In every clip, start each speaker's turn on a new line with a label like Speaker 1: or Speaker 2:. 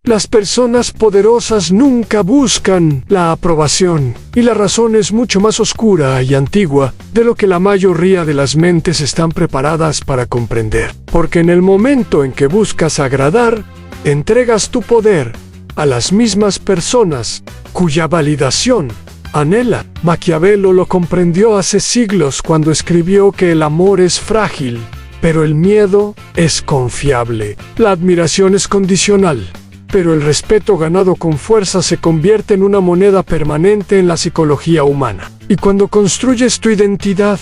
Speaker 1: Las personas poderosas nunca buscan la aprobación, y la razón es mucho más oscura y antigua de lo que la mayoría de las mentes están preparadas para comprender. Porque en el momento en que buscas agradar, entregas tu poder a las mismas personas cuya validación anhela. Maquiavelo lo comprendió hace siglos cuando escribió que el amor es frágil, pero el miedo es confiable. La admiración es condicional, pero el respeto ganado con fuerza se convierte en una moneda permanente en la psicología humana. Y cuando construyes tu identidad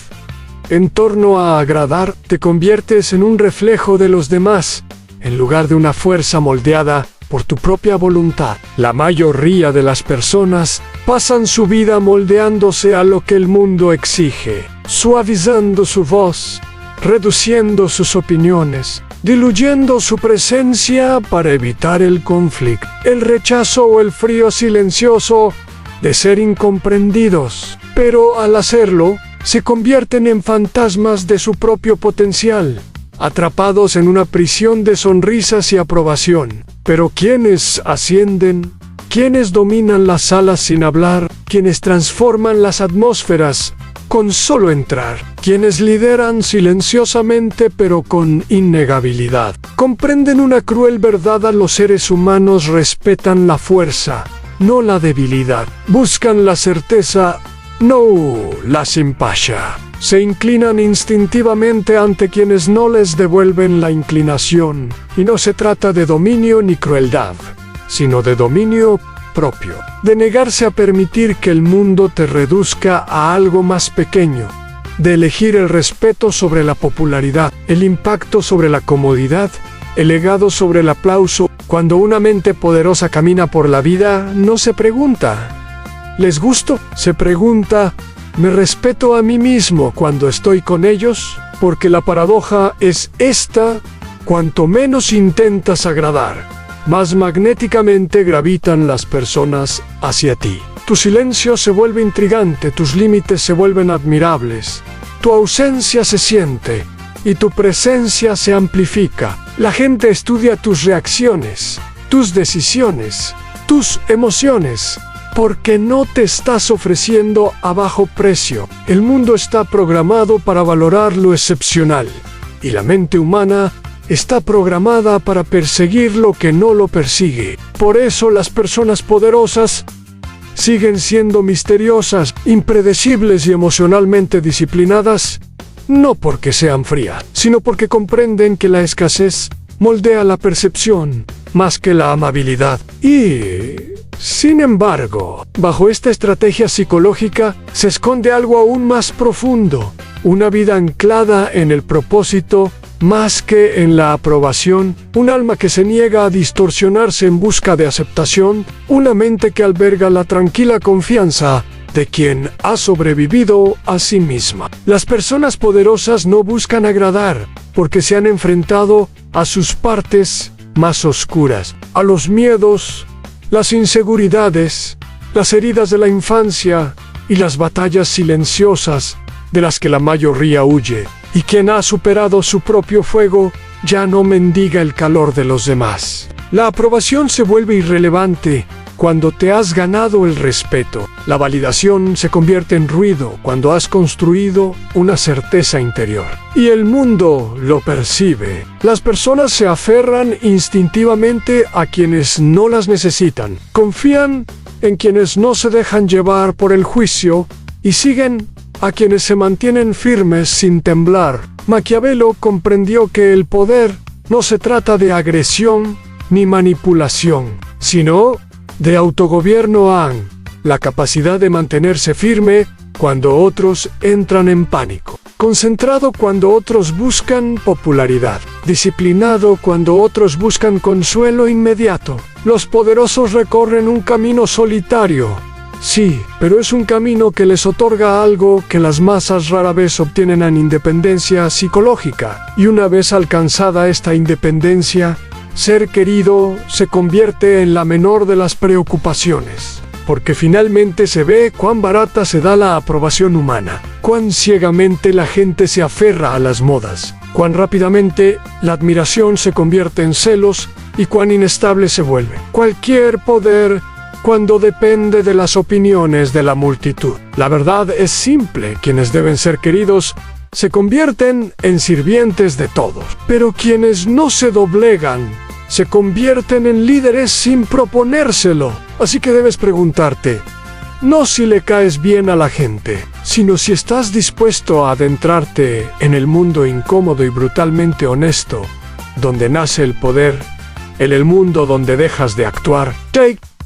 Speaker 1: en torno a agradar, te conviertes en un reflejo de los demás, en lugar de una fuerza moldeada por tu propia voluntad. La mayoría de las personas pasan su vida moldeándose a lo que el mundo exige, suavizando su voz, reduciendo sus opiniones, diluyendo su presencia para evitar el conflicto, el rechazo o el frío silencioso de ser incomprendidos. Pero al hacerlo, se convierten en fantasmas de su propio potencial, atrapados en una prisión de sonrisas y aprobación. Pero ¿quiénes ascienden? ¿Quiénes dominan las salas sin hablar? ¿Quiénes transforman las atmósferas con solo entrar? ¿Quiénes lideran silenciosamente pero con innegabilidad? Comprenden una cruel verdad: a los seres humanos respetan la fuerza, no la debilidad. Buscan la certeza, no la simpatía. Se inclinan instintivamente ante quienes no les devuelven la inclinación. Y no se trata de dominio ni crueldad, sino de dominio propio. De negarse a permitir que el mundo te reduzca a algo más pequeño. De elegir el respeto sobre la popularidad, el impacto sobre la comodidad, el legado sobre el aplauso. Cuando una mente poderosa camina por la vida, no se pregunta, ¿les gusto? Se pregunta, ¿me respeto a mí mismo cuando estoy con ellos? Porque la paradoja es esta: cuanto menos intentas agradar, más magnéticamente gravitan las personas hacia ti. Tu silencio se vuelve intrigante, tus límites se vuelven admirables, tu ausencia se siente y tu presencia se amplifica. La gente estudia tus reacciones, tus decisiones, tus emociones, porque no te estás ofreciendo a bajo precio. El mundo está programado para valorar lo excepcional, y la mente humana está programada para perseguir lo que no lo persigue. Por eso las personas poderosas siguen siendo misteriosas, impredecibles y emocionalmente disciplinadas, no porque sean frías, sino porque comprenden que la escasez moldea la percepción más que la amabilidad. Y sin embargo, bajo esta estrategia psicológica se esconde algo aún más profundo: una vida anclada en el propósito más que en la aprobación, un alma que se niega a distorsionarse en busca de aceptación, una mente que alberga la tranquila confianza de quien ha sobrevivido a sí misma. Las personas poderosas no buscan agradar porque se han enfrentado a sus partes más oscuras, a los miedos, las inseguridades, las heridas de la infancia y las batallas silenciosas de las que la mayoría huye. Y quien ha superado su propio fuego ya no mendiga el calor de los demás. La aprobación se vuelve irrelevante cuando te has ganado el respeto. La validación se convierte en ruido cuando has construido una certeza interior. Y el mundo lo percibe. Las personas se aferran instintivamente a quienes no las necesitan. Confían en quienes no se dejan llevar por el juicio y siguen a quienes se mantienen firmes sin temblar. Maquiavelo comprendió que el poder no se trata de agresión ni manipulación, sino de autogobierno, la capacidad de mantenerse firme cuando otros entran en pánico, concentrado cuando otros buscan popularidad, disciplinado cuando otros buscan consuelo inmediato. Los poderosos recorren un camino solitario, sí, pero es un camino que les otorga algo que las masas rara vez obtienen: en independencia psicológica. Y una vez alcanzada esta independencia, ser querido se convierte en la menor de las preocupaciones, porque finalmente se ve cuán barata se da la aprobación humana, cuán ciegamente la gente se aferra a las modas, cuán rápidamente la admiración se convierte en celos y cuán inestable se vuelve cualquier poder cuando depende de las opiniones de la multitud. La verdad es simple: quienes deben ser queridos se convierten en sirvientes de todos, pero quienes no se doblegan se convierten en líderes sin proponérselo. Así que debes preguntarte, no si le caes bien a la gente, sino si estás dispuesto a adentrarte en el mundo incómodo y brutalmente honesto, donde nace el poder, en el mundo donde dejas de actuar,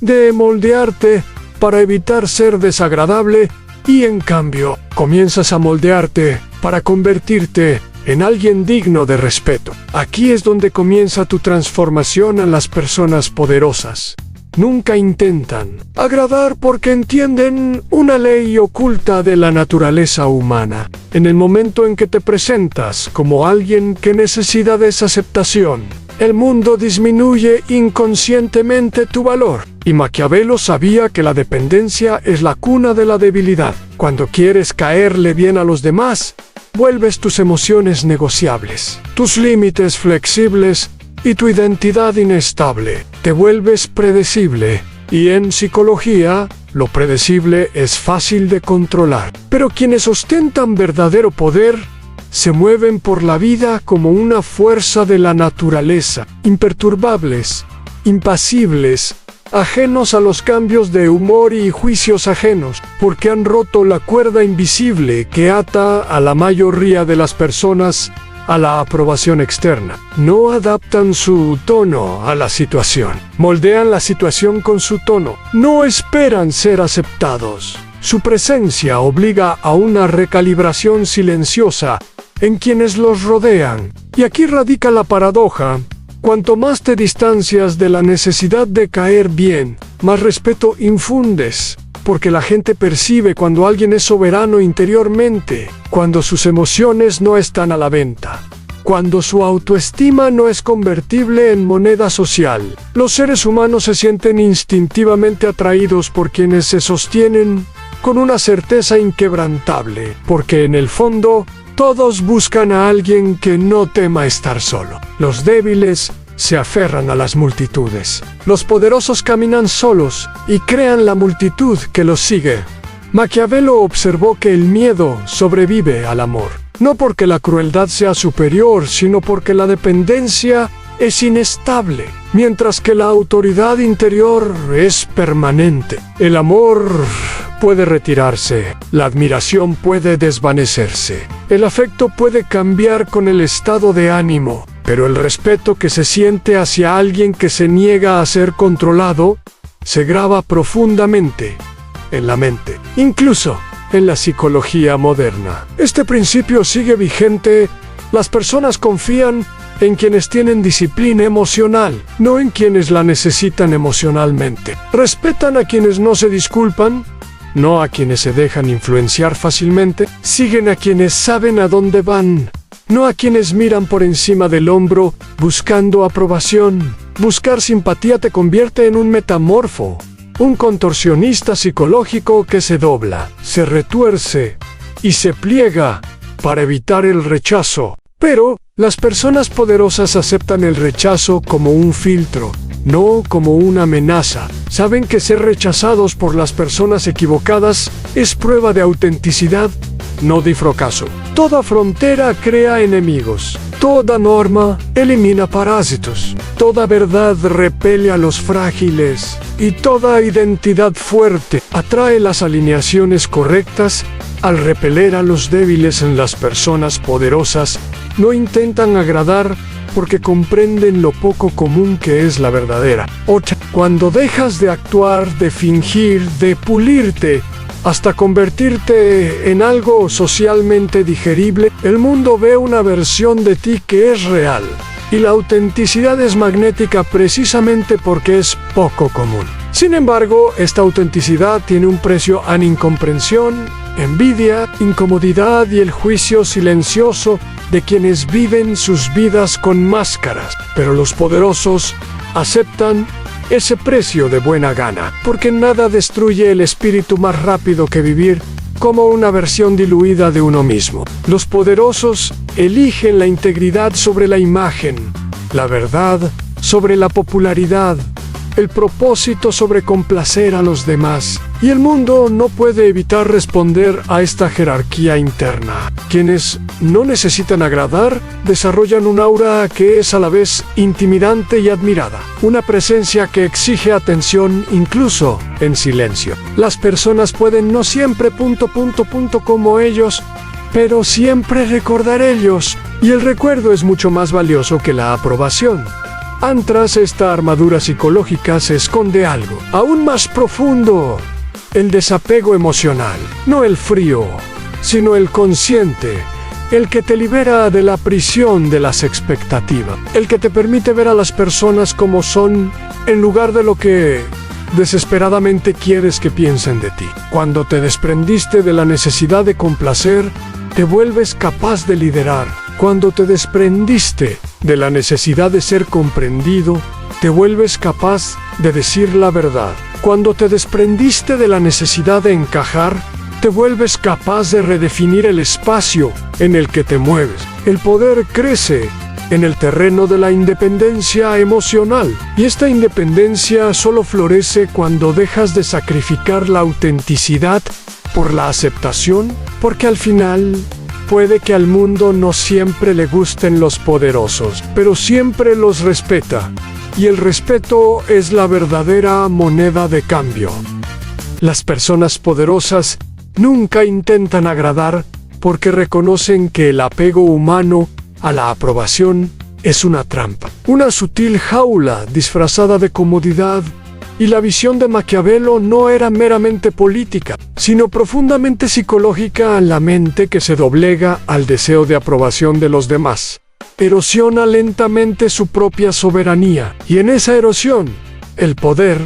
Speaker 1: de moldearte para evitar ser desagradable y en cambio comienzas a moldearte para convertirte en alguien digno de respeto. Aquí es donde comienza tu transformación en las personas poderosas. Nunca intentan agradar porque entienden una ley oculta de la naturaleza humana. En el momento en que te presentas como alguien que necesita de esa aceptación, el mundo disminuye inconscientemente tu valor. Y Maquiavelo sabía que la dependencia es la cuna de la debilidad. Cuando quieres caerle bien a los demás, vuelves tus emociones negociables, tus límites flexibles y tu identidad inestable. Te vuelves predecible. Y en psicología, lo predecible es fácil de controlar. Pero quienes ostentan verdadero poder se mueven por la vida como una fuerza de la naturaleza, imperturbables, impasibles, ajenos a los cambios de humor y juicios ajenos, porque han roto la cuerda invisible que ata a la mayoría de las personas a la aprobación externa. No adaptan su tono a la situación, moldean la situación con su tono, no esperan ser aceptados. Su presencia obliga a una recalibración silenciosa en quienes los rodean. Y aquí radica la paradoja: cuanto más te distancias de la necesidad de caer bien, más respeto infundes, porque la gente percibe cuando alguien es soberano interiormente, cuando sus emociones no están a la venta, cuando su autoestima no es convertible en moneda social. Los seres humanos se sienten instintivamente atraídos por quienes se sostienen con una certeza inquebrantable, porque en el fondo todos buscan a alguien que no tema estar solo. Los débiles se aferran a las multitudes. Los poderosos caminan solos y crean la multitud que los sigue. Maquiavelo observó que el miedo sobrevive al amor, no porque la crueldad sea superior, sino porque la dependencia es inestable, mientras que la autoridad interior es permanente. El amor puede retirarse, la admiración puede desvanecerse, el afecto puede cambiar con el estado de ánimo, pero el respeto que se siente hacia alguien que se niega a ser controlado se graba profundamente en la mente, incluso en la psicología moderna. Este principio sigue vigente. Las personas confían en quienes tienen disciplina emocional, no en quienes la necesitan emocionalmente. Respetan a quienes no se disculpan, no a quienes se dejan influenciar fácilmente. Siguen a quienes saben a dónde van, no a quienes miran por encima del hombro buscando aprobación. Buscar simpatía te convierte en un metamorfo, un contorsionista psicológico que se dobla, se retuerce y se pliega para evitar el rechazo. Pero las personas poderosas aceptan el rechazo como un filtro, no como una amenaza. Saben que ser rechazados por las personas equivocadas es prueba de autenticidad, no de fracaso. Toda frontera crea enemigos. Toda norma elimina parásitos. Toda verdad repele a los frágiles. Y toda identidad fuerte atrae las alineaciones correctas al repeler a los débiles. En las personas poderosas no intentan agradar porque comprenden lo poco común que es la verdadera. Cuando dejas de actuar, de fingir, de pulirte, hasta convertirte en algo socialmente digerible, el mundo ve una versión de ti que es real. Y la autenticidad es magnética precisamente porque es poco común. Sin embargo, esta autenticidad tiene un precio en incomprensión, envidia, incomodidad y el juicio silencioso de quienes viven sus vidas con máscaras. Pero los poderosos aceptan ese precio de buena gana, porque nada destruye el espíritu más rápido que vivir como una versión diluida de uno mismo. Los poderosos eligen la integridad sobre la imagen, la verdad sobre la popularidad, el propósito sobre complacer a los demás. Y el mundo no puede evitar responder a esta jerarquía interna. Quienes no necesitan agradar desarrollan un aura que es a la vez intimidante y admirada. Una presencia que exige atención incluso en silencio. Las personas pueden no siempre ... como ellos, pero siempre recordar ellos. Y el recuerdo es mucho más valioso que la aprobación. Tras esta armadura psicológica se esconde algo aún más profundo. El desapego emocional, no el frío, sino el consciente, el que te libera de la prisión de las expectativas, el que te permite ver a las personas como son, en lugar de lo que desesperadamente quieres que piensen de ti. Cuando te desprendiste de la necesidad de complacer, te vuelves capaz de liderar. Cuando te desprendiste de la necesidad de ser comprendido, te vuelves capaz de decir la verdad. Cuando te desprendiste de la necesidad de encajar, te vuelves capaz de redefinir el espacio en el que te mueves. El poder crece en el terreno de la independencia emocional, y esta independencia solo florece cuando dejas de sacrificar la autenticidad por la aceptación, porque al final puede que al mundo no siempre le gusten los poderosos, pero siempre los respeta. Y el respeto es la verdadera moneda de cambio. Las personas poderosas nunca intentan agradar porque reconocen que el apego humano a la aprobación es una trampa, una sutil jaula disfrazada de comodidad. Y la visión de Maquiavelo no era meramente política, sino profundamente psicológica. La mente que se doblega al deseo de aprobación de los demás erosiona lentamente su propia soberanía, y en esa erosión, el poder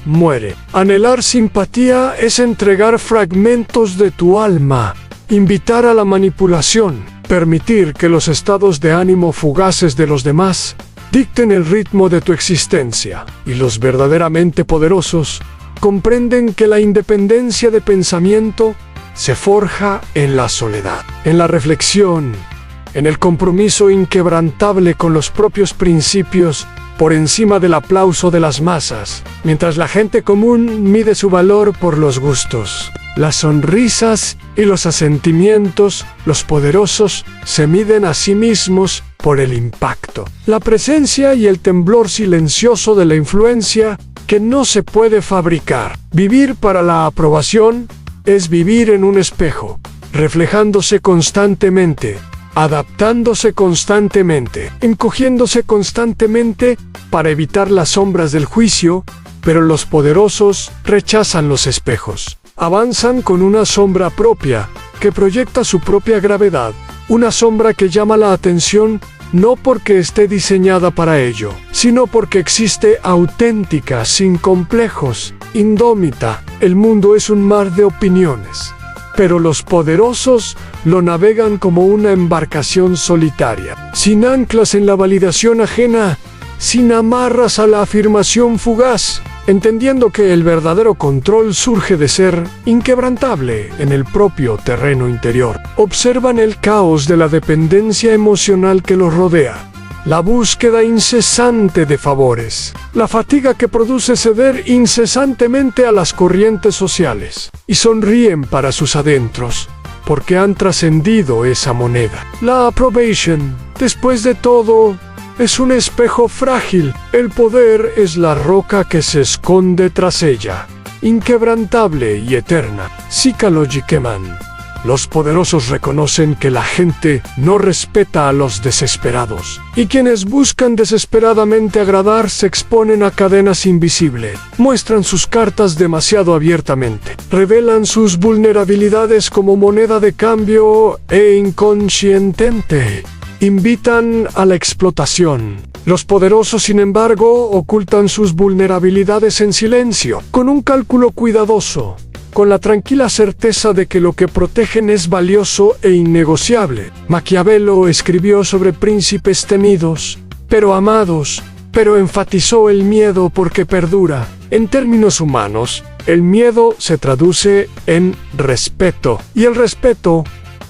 Speaker 1: muere. Anhelar simpatía es entregar fragmentos de tu alma, invitar a la manipulación, permitir que los estados de ánimo fugaces de los demás dicten el ritmo de tu existencia. Y los verdaderamente poderosos comprenden que la independencia de pensamiento se forja en la soledad, en la reflexión, en el compromiso inquebrantable con los propios principios por encima del aplauso de las masas, mientras la gente común mide su valor por los gustos, las sonrisas y los asentimientos. Los poderosos se miden a sí mismos por el impacto, la presencia y el temblor silencioso de la influencia que no se puede fabricar. Vivir para la aprobación es vivir en un espejo, reflejándose constantemente, adaptándose constantemente, encogiéndose constantemente para evitar las sombras del juicio, pero los poderosos rechazan los espejos. Avanzan con una sombra propia, que proyecta su propia gravedad, una sombra que llama la atención no porque esté diseñada para ello, sino porque existe auténtica, sin complejos, indómita. El mundo es un mar de opiniones, pero los poderosos lo navegan como una embarcación solitaria, sin anclas en la validación ajena, sin amarras a la afirmación fugaz, entendiendo que el verdadero control surge de ser inquebrantable en el propio terreno interior. Observan el caos de la dependencia emocional que los rodea, la búsqueda incesante de favores, la fatiga que produce ceder incesantemente a las corrientes sociales, y sonríen para sus adentros, porque han trascendido esa moneda. La approbation, después de todo, es un espejo frágil. El poder es la roca que se esconde tras ella, inquebrantable y eterna. Psychologiquement, los poderosos reconocen que la gente no respeta a los desesperados, y quienes buscan desesperadamente agradar se exponen a cadenas invisibles, muestran sus cartas demasiado abiertamente, revelan sus vulnerabilidades como moneda de cambio e inconscientemente invitan a la explotación. Los poderosos, sin embargo, ocultan sus vulnerabilidades en silencio, con un cálculo cuidadoso, con la tranquila certeza de que lo que protegen es valioso e innegociable. Maquiavelo escribió sobre príncipes temidos, pero amados, pero enfatizó el miedo porque perdura. En términos humanos, el miedo se traduce en respeto, y el respeto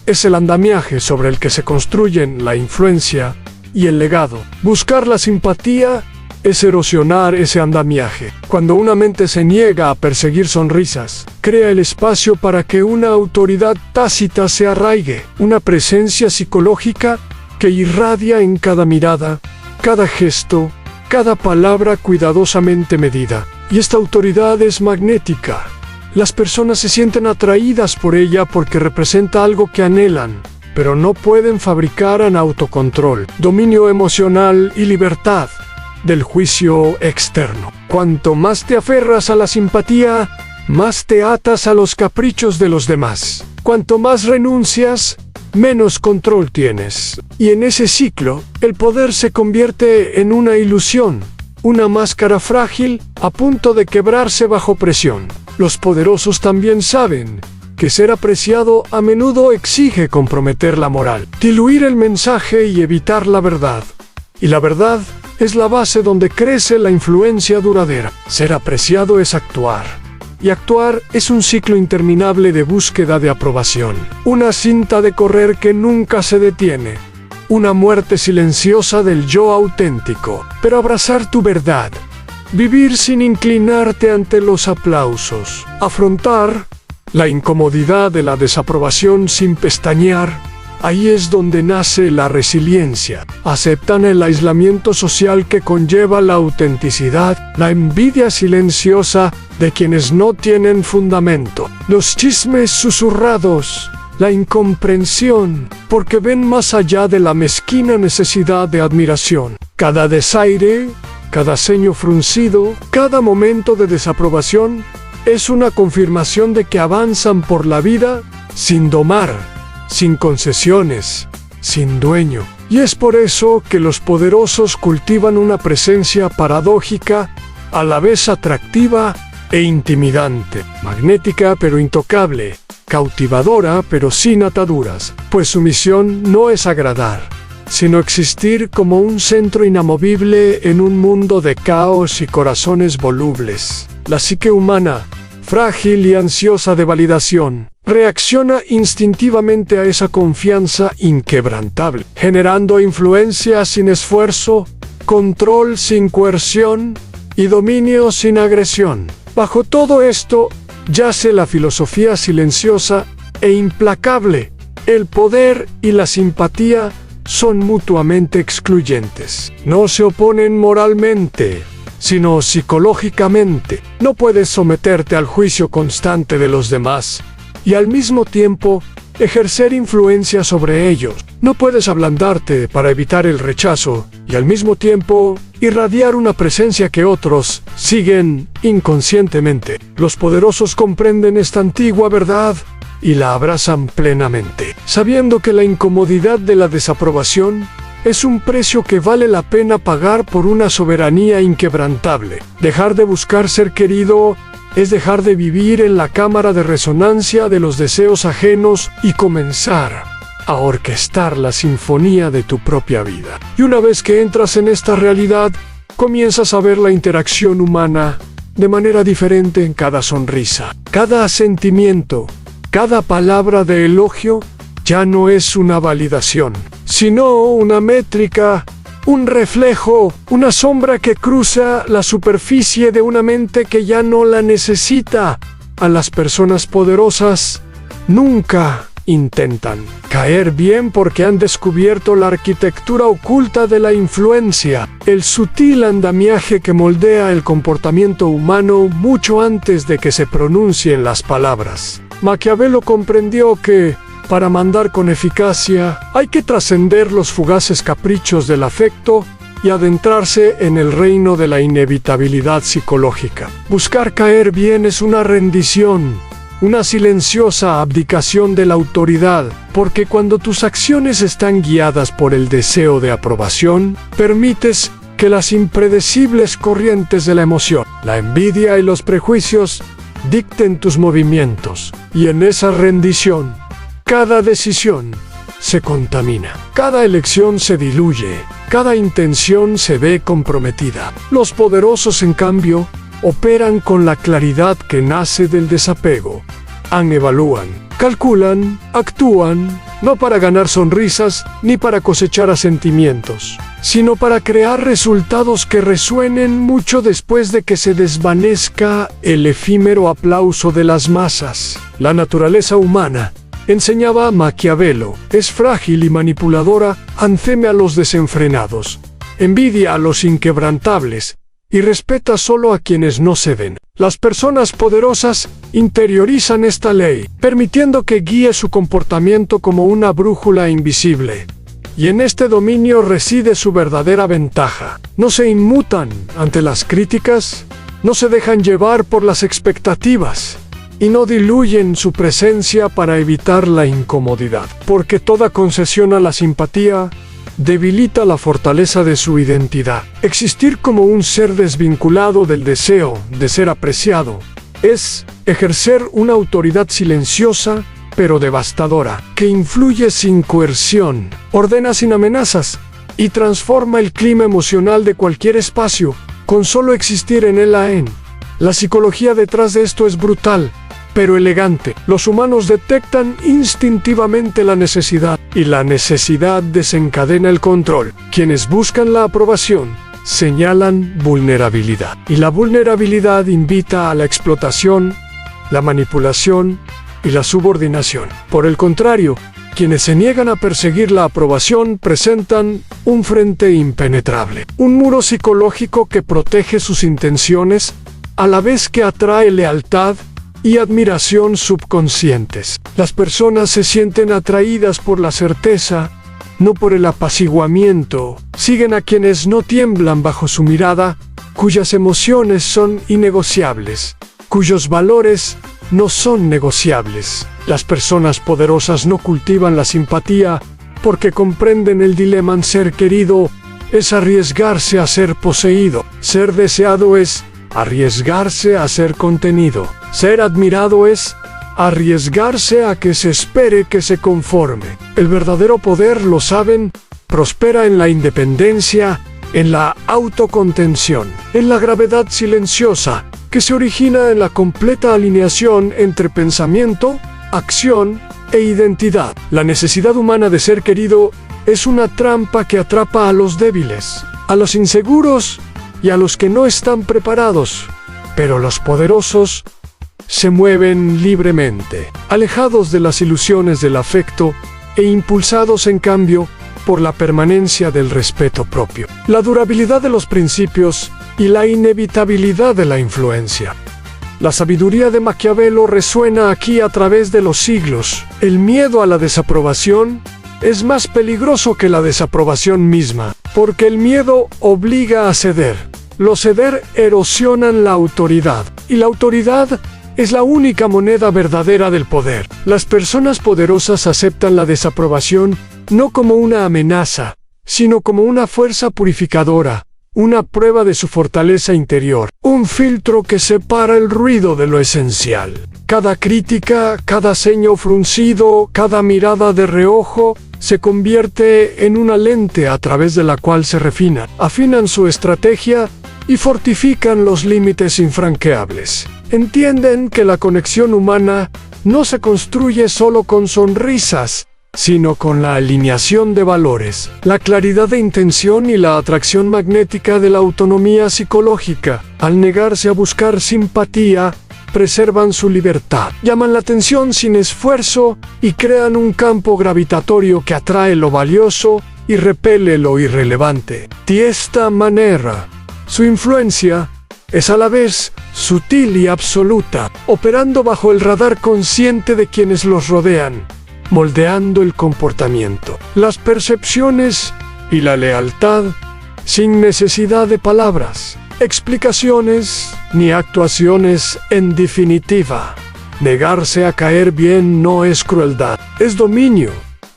Speaker 1: es el andamiaje sobre el que se construyen la influencia y el legado. Buscar la simpatía es erosionar ese andamiaje. Cuando una mente se niega a perseguir sonrisas, crea el espacio para que una autoridad tácita se arraigue, una presencia psicológica que irradia en cada mirada, cada gesto, cada palabra cuidadosamente medida. Y esta autoridad es magnética. Las personas se sienten atraídas por ella porque representa algo que anhelan, pero no pueden fabricar en autocontrol, dominio emocional y libertad del juicio externo. Cuanto más te aferras a la simpatía, más te atas a los caprichos de los demás. Cuanto más renuncias, menos control tienes. Y en ese ciclo, el poder se convierte en una ilusión, una máscara frágil a punto de quebrarse bajo presión. Los poderosos también saben que ser apreciado a menudo exige comprometer la moral, diluir el mensaje y evitar la verdad. Y la verdad es la base donde crece la influencia duradera. Ser apreciado es actuar. Y actuar es un ciclo interminable de búsqueda de aprobación. Una cinta de correr que nunca se detiene. Una muerte silenciosa del yo auténtico. Pero abrazar tu verdad. Vivir sin inclinarte ante los aplausos. Afrontar la incomodidad de la desaprobación sin pestañear. Ahí es donde nace la resiliencia. Aceptan el aislamiento social que conlleva la autenticidad, la envidia silenciosa de quienes no tienen fundamento, los chismes susurrados, la incomprensión, porque ven más allá de la mezquina necesidad de admiración. Cada desaire, cada ceño fruncido, cada momento de desaprobación es una confirmación de que avanzan por la vida sin domar, sin concesiones, sin dueño. Y es por eso que los poderosos cultivan una presencia paradójica, a la vez atractiva e intimidante, magnética pero intocable, cautivadora pero sin ataduras, pues su misión no es agradar, sino existir como un centro inamovible en un mundo de caos y corazones volubles. La psique humana, frágil y ansiosa de validación, reacciona instintivamente a esa confianza inquebrantable, generando influencia sin esfuerzo, control sin coerción y dominio sin agresión. Bajo todo esto yace la filosofía silenciosa e implacable. El poder y la simpatía son mutuamente excluyentes. No se oponen moralmente, sino psicológicamente. No puedes someterte al juicio constante de los demás y al mismo tiempo ejercer influencia sobre ellos. No puedes ablandarte para evitar el rechazo y al mismo tiempo irradiar una presencia que otros siguen inconscientemente. Los poderosos comprenden esta antigua verdad y la abrazan plenamente, sabiendo que la incomodidad de la desaprobación es un precio que vale la pena pagar por una soberanía inquebrantable. Dejar de buscar ser querido es dejar de vivir en la cámara de resonancia de los deseos ajenos y comenzar a orquestar la sinfonía de tu propia vida. Y una vez que entras en esta realidad, comienzas a ver la interacción humana de manera diferente en cada sonrisa. Cada sentimiento, cada palabra de elogio ya no es una validación, sino una métrica, un reflejo, una sombra que cruza la superficie de una mente que ya no la necesita. A las personas poderosas nunca intentan caer bien porque han descubierto la arquitectura oculta de la influencia, el sutil andamiaje que moldea el comportamiento humano mucho antes de que se pronuncien las palabras. Maquiavelo comprendió que para mandar con eficacia, hay que trascender los fugaces caprichos del afecto y adentrarse en el reino de la inevitabilidad psicológica. Buscar caer bien es una rendición, una silenciosa abdicación de la autoridad, porque cuando tus acciones están guiadas por el deseo de aprobación, permites que las impredecibles corrientes de la emoción, la envidia y los prejuicios dicten tus movimientos, y en esa rendición, cada decisión se contamina, cada elección se diluye, cada intención se ve comprometida. Los poderosos, en cambio, operan con la claridad que nace del desapego. Evalúan, calculan, actúan, no para ganar sonrisas ni para cosechar asentimientos, sino para crear resultados que resuenen mucho después de que se desvanezca el efímero aplauso de las masas. La naturaleza humana, enseñaba Maquiavelo, es frágil y manipuladora, teme a los desenfrenados, envidia a los inquebrantables, y respeta solo a quienes no ceden. Las personas poderosas interiorizan esta ley, permitiendo que guíe su comportamiento como una brújula invisible. Y en este dominio reside su verdadera ventaja. No se inmutan ante las críticas, no se dejan llevar por las expectativas, y no diluyen su presencia para evitar la incomodidad, porque toda concesión a la simpatía debilita la fortaleza de su identidad. Existir como un ser desvinculado del deseo de ser apreciado es ejercer una autoridad silenciosa pero devastadora, que influye sin coerción, ordena sin amenazas y transforma el clima emocional de cualquier espacio con solo existir en él. La psicología detrás de esto es brutal, pero elegante. Los humanos detectan instintivamente la necesidad, y la necesidad desencadena el control. Quienes buscan la aprobación señalan vulnerabilidad, y la vulnerabilidad invita a la explotación, la manipulación y la subordinación. Por el contrario, quienes se niegan a perseguir la aprobación presentan un frente impenetrable, un muro psicológico que protege sus intenciones a la vez que atrae lealtad y admiración subconscientes. Las personas se sienten atraídas por la certeza, no por el apaciguamiento. Siguen a quienes no tiemblan bajo su mirada, cuyas emociones son innegociables, cuyos valores no son negociables. Las personas poderosas no cultivan la simpatía porque comprenden el dilema. En ser querido es arriesgarse a ser poseído. Ser deseado es arriesgarse a ser contenido. Ser admirado es arriesgarse a que se espere que se conforme. El verdadero poder, lo saben, prospera en la independencia, en la autocontención, en la gravedad silenciosa, que se origina en la completa alineación entre pensamiento, acción e identidad. La necesidad humana de ser querido es una trampa que atrapa a los débiles, a los inseguros y a los que no están preparados. Pero los poderosos se mueven libremente, alejados de las ilusiones del afecto e impulsados en cambio por la permanencia del respeto propio, la durabilidad de los principios y la inevitabilidad de la influencia. La sabiduría de Maquiavelo resuena aquí a través de los siglos. El miedo a la desaprobación es más peligroso que la desaprobación misma, porque el miedo obliga a ceder. Los ceder erosionan la autoridad, y la autoridad es la única moneda verdadera del poder. Las personas poderosas aceptan la desaprobación no como una amenaza, sino como una fuerza purificadora, una prueba de su fortaleza interior, un filtro que separa el ruido de lo esencial. Cada crítica, cada ceño fruncido, cada mirada de reojo se convierte en una lente a través de la cual se afinan su estrategia y fortifican los límites infranqueables. Entienden que la conexión humana no se construye solo con sonrisas, sino con la alineación de valores, la claridad de intención y la atracción magnética de la autonomía psicológica. Al negarse a buscar simpatía, preservan su libertad, llaman la atención sin esfuerzo y crean un campo gravitatorio que atrae lo valioso y repele lo irrelevante. De esta manera, su influencia es a la vez sutil y absoluta, operando bajo el radar consciente de quienes los rodean, moldeando el comportamiento, las percepciones y la lealtad sin necesidad de palabras, explicaciones ni actuaciones. En definitiva, negarse a caer bien no es crueldad, es dominio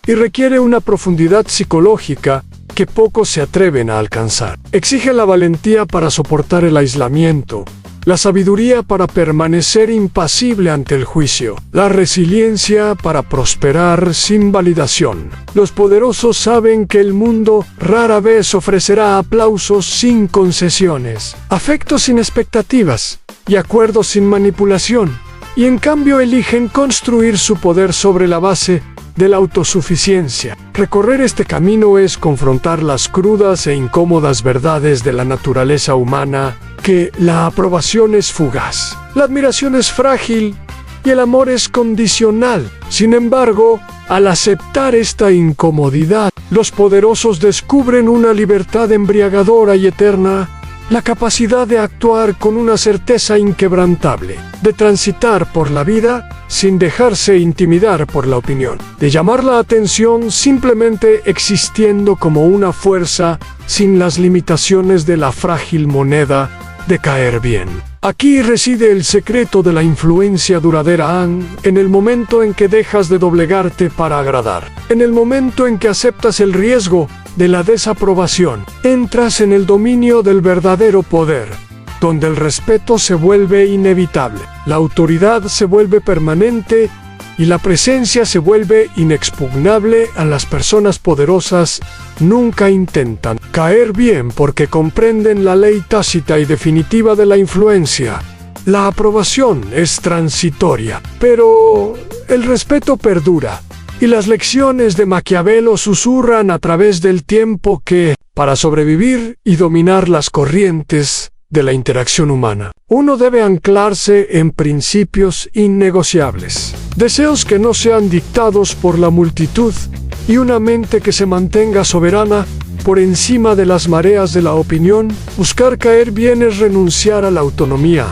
Speaker 1: y requiere una profundidad psicológica que pocos se atreven a alcanzar. Exige la valentía para soportar el aislamiento, la sabiduría para permanecer impasible ante el juicio, la resiliencia para prosperar sin validación. Los poderosos saben que el mundo rara vez ofrecerá aplausos sin concesiones, afectos sin expectativas y acuerdos sin manipulación. y en cambio eligen construir su poder sobre la base de la autosuficiencia. Recorrer este camino es confrontar las crudas e incómodas verdades de la naturaleza humana, que la aprobación es fugaz, la admiración es frágil y el amor es condicional. Sin embargo, al aceptar esta incomodidad, los poderosos descubren una libertad embriagadora y eterna, la capacidad de actuar con una certeza inquebrantable, de transitar por la vida sin dejarse intimidar por la opinión, de llamar la atención simplemente existiendo como una fuerza sin las limitaciones de la frágil moneda de caer bien. Aquí reside el secreto de la influencia duradera, en el momento en que dejas de doblegarte para agradar, en el momento en que aceptas el riesgo de la desaprobación, entras en el dominio del verdadero poder, donde el respeto se vuelve inevitable, la autoridad se vuelve permanente y la presencia se vuelve inexpugnable. A las personas poderosas nunca intentan caer bien porque comprenden la ley tácita y definitiva de la influencia. La aprobación es transitoria, pero el respeto perdura. Y las lecciones de Maquiavelo susurran a través del tiempo que, para sobrevivir y dominar las corrientes de la interacción humana, uno debe anclarse en principios innegociables, deseos que no sean dictados por la multitud y una mente que se mantenga soberana por encima de las mareas de la opinión. Buscar caer bien es renunciar a la autonomía,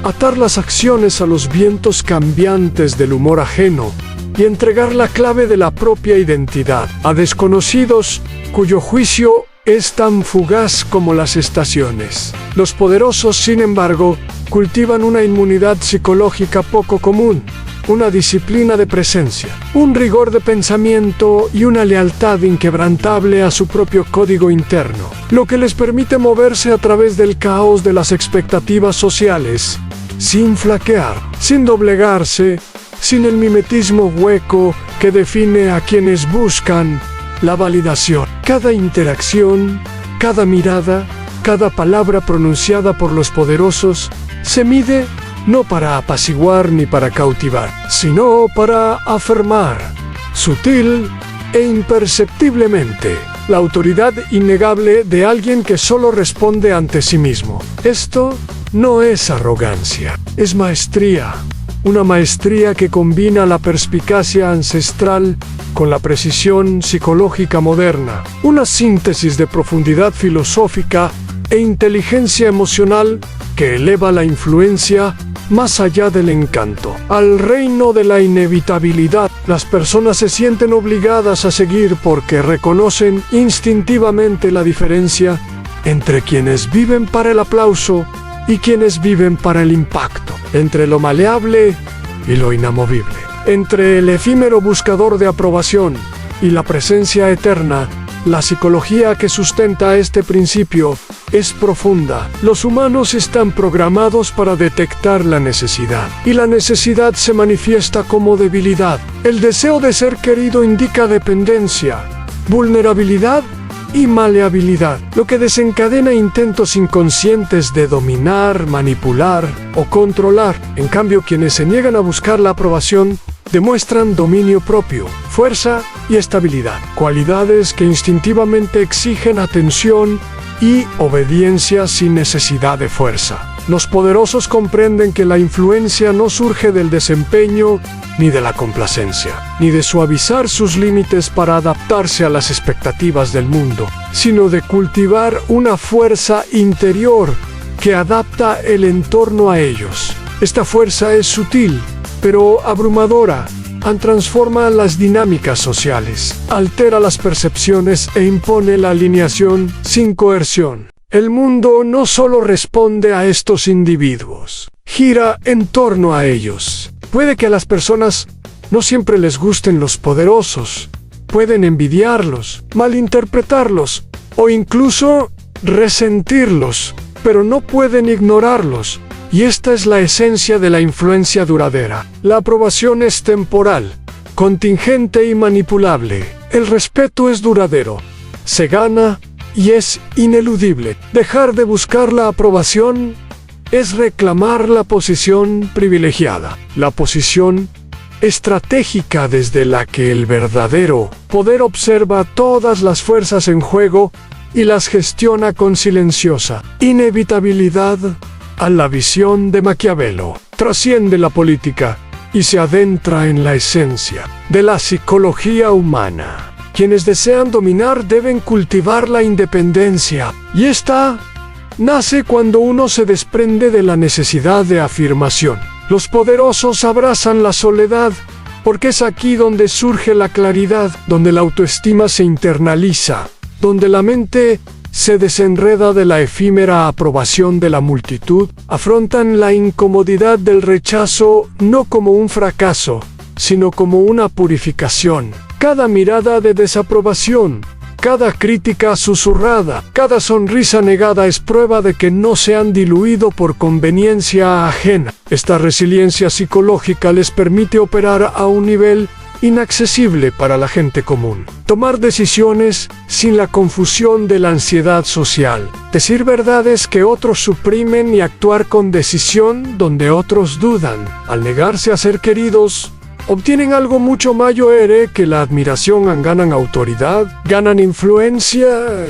Speaker 1: atar las acciones a los vientos cambiantes del humor ajeno y entregar la clave de la propia identidad a desconocidos cuyo juicio es tan fugaz como las estaciones. Los poderosos, sin embargo, cultivan una inmunidad psicológica poco común, una disciplina de presencia, un rigor de pensamiento y una lealtad inquebrantable a su propio código interno, lo que les permite moverse a través del caos de las expectativas sociales, sin flaquear, sin doblegarse, sin el mimetismo hueco que define a quienes buscan la validación. Cada interacción, cada mirada, cada palabra pronunciada por los poderosos se mide no para apaciguar ni para cautivar, sino para afirmar, sutil e imperceptiblemente, la autoridad innegable de alguien que solo responde ante sí mismo. Esto no es arrogancia, es maestría. Una maestría que combina la perspicacia ancestral con la precisión psicológica moderna, una síntesis de profundidad filosófica e inteligencia emocional que eleva la influencia más allá del encanto, al reino de la inevitabilidad. Las personas se sienten obligadas a seguir porque reconocen instintivamente la diferencia entre quienes viven para el aplauso y quienes viven para el impacto, entre lo maleable y lo inamovible, entre el efímero buscador de aprobación y la presencia eterna. La psicología que sustenta este principio es profunda. Los humanos están programados para detectar la necesidad, y la necesidad se manifiesta como debilidad. El deseo de ser querido indica dependencia, vulnerabilidad y maleabilidad, lo que desencadena intentos inconscientes de dominar, manipular o controlar. En cambio, quienes se niegan a buscar la aprobación demuestran dominio propio, fuerza y estabilidad, cualidades que instintivamente exigen atención y obediencia sin necesidad de fuerza. Los poderosos comprenden que la influencia no surge del desempeño ni de la complacencia, ni de suavizar sus límites para adaptarse a las expectativas del mundo, sino de cultivar una fuerza interior que adapta el entorno a ellos. Esta fuerza es sutil, pero abrumadora. Transforma las dinámicas sociales, altera las percepciones e impone la alineación sin coerción. El mundo no solo responde a estos individuos, gira en torno a ellos. Puede que a las personas no siempre les gusten los poderosos, pueden envidiarlos, malinterpretarlos o incluso resentirlos, pero no pueden ignorarlos. Y esta es la esencia de la influencia duradera. La aprobación es temporal, contingente y manipulable. El respeto es duradero, se gana y es ineludible. Dejar de buscar la aprobación es reclamar la posición privilegiada, la posición estratégica desde la que el verdadero poder observa todas las fuerzas en juego y las gestiona con silenciosa inevitabilidad. A la visión de Maquiavelo trasciende la política y se adentra en la esencia de la psicología humana. Quienes desean dominar deben cultivar la independencia, y esta nace cuando uno se desprende de la necesidad de afirmación. Los poderosos abrazan la soledad, porque es aquí donde surge la claridad, donde la autoestima se internaliza, donde la mente se desenreda de la efímera aprobación de la multitud. Afrontan la incomodidad del rechazo no como un fracaso, sino como una purificación. Cada mirada de desaprobación, cada crítica susurrada, cada sonrisa negada es prueba de que no se han diluido por conveniencia ajena. Esta resiliencia psicológica les permite operar a un nivel inaccesible para la gente común. Tomar decisiones sin la confusión de la ansiedad social. Decir verdades que otros suprimen y actuar con decisión donde otros dudan. Al negarse a ser queridos, obtienen algo mucho mayor que la admiración. Ganan autoridad, ganan influencia,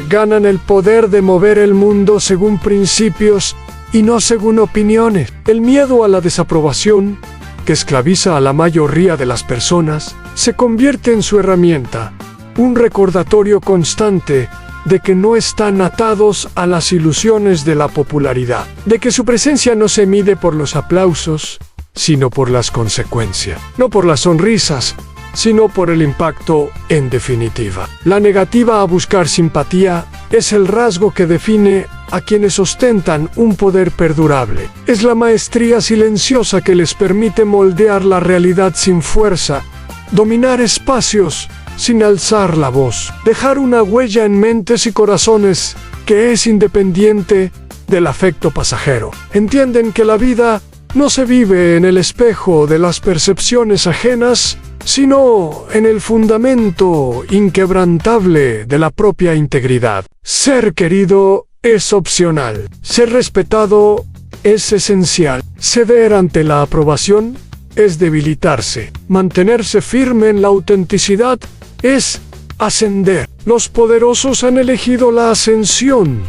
Speaker 1: ganan el poder de mover el mundo según principios y no según opiniones. El miedo a la desaprobación, que esclaviza a la mayoría de las personas, se convierte en su herramienta, un recordatorio constante de que no están atados a las ilusiones de la popularidad, de que su presencia no se mide por los aplausos, sino por las consecuencias, no por las sonrisas, sino por el impacto en definitiva. La negativa a buscar simpatía es el rasgo que define a quienes ostentan un poder perdurable. Es la maestría silenciosa que les permite moldear la realidad sin fuerza, dominar espacios sin alzar la voz, dejar una huella en mentes y corazones que es independiente del afecto pasajero. Entienden que la vida no se vive en el espejo de las percepciones ajenas, sino en el fundamento inquebrantable de la propia integridad. Ser querido es opcional. Ser respetado es esencial. Ceder ante la aprobación es debilitarse. Mantenerse firme en la autenticidad es ascender. Los poderosos han elegido la ascensión,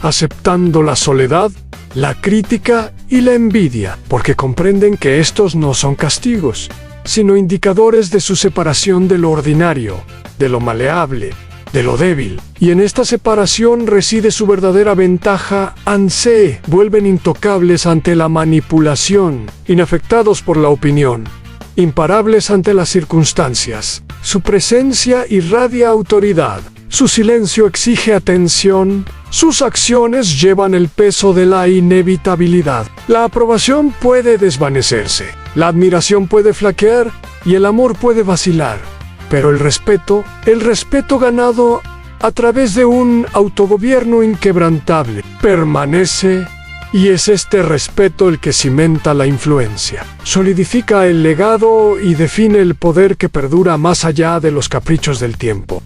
Speaker 1: aceptando la soledad, la crítica y la envidia, porque comprenden que estos no son castigos, sino indicadores de su separación de lo ordinario, de lo maleable, de lo débil. Y en esta separación reside su verdadera ventaja. Se vuelven intocables ante la manipulación, inafectados por la opinión, imparables ante las circunstancias. Su presencia irradia autoridad, su silencio exige atención, sus acciones llevan el peso de la inevitabilidad. La aprobación puede desvanecerse, la admiración puede flaquear y el amor puede vacilar. Pero el respeto ganado a través de un autogobierno inquebrantable, permanece, y es este respeto el que cimenta la influencia, solidifica el legado y define el poder que perdura más allá de los caprichos del tiempo.